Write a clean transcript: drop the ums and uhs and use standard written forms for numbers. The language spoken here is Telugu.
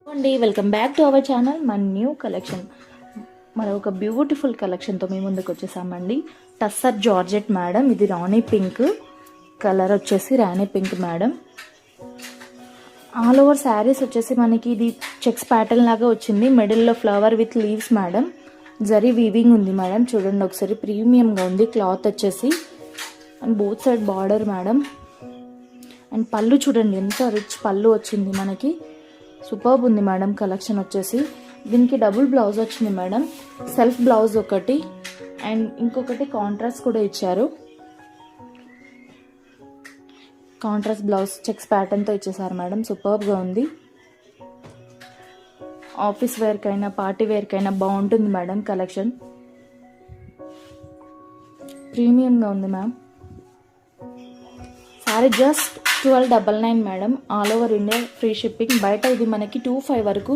అండి welcome back to our channel మన న్యూ కలెక్షన్ మరొక బ్యూటిఫుల్ కలెక్షన్తో మీ ముందుకు వచ్చేసామండి. టస్సర్ జార్జెట్ మేడం, ఇది రాణి పింక్ కలర్ వచ్చేసి rani pink madam. All over sarees వచ్చేసి మనకి ఇది చెక్స్ ప్యాటర్న్ లాగా వచ్చింది. మిడిల్లో flower with leaves madam. Zari weaving ఉంది మేడం, చూడండి ఒకసారి, ప్రీమియంగా ఉంది క్లాత్ వచ్చేసి. And both side border madam. And పళ్ళు చూడండి ఎంత రిచ్ పళ్ళు వచ్చింది మనకి, సూపర్బ్ ఉంది మేడం కలెక్షన్ వచ్చేసి. దీనికి డబుల్ బ్లౌజ్ వచ్చింది మేడం, సెల్ఫ్ బ్లౌజ్ ఒకటి అండ్ ఇంకొకటి కాంట్రాస్ట్ కూడా ఇచ్చారు. కాంట్రాస్ట్ బ్లౌజ్ చెక్స్ ప్యాటర్న్తో ఇచ్చేసారు మేడం, సూపర్బ్గా ఉంది. ఆఫీస్ వేర్కైనా పార్టీ వేర్కైనా బాగుంటుంది మేడం కలెక్షన్. ప్రీమియంగా ఉంది ma'am. Saree just 1299 madam. All over India free shipping. బయట ఇది మనకి 2500 వరకు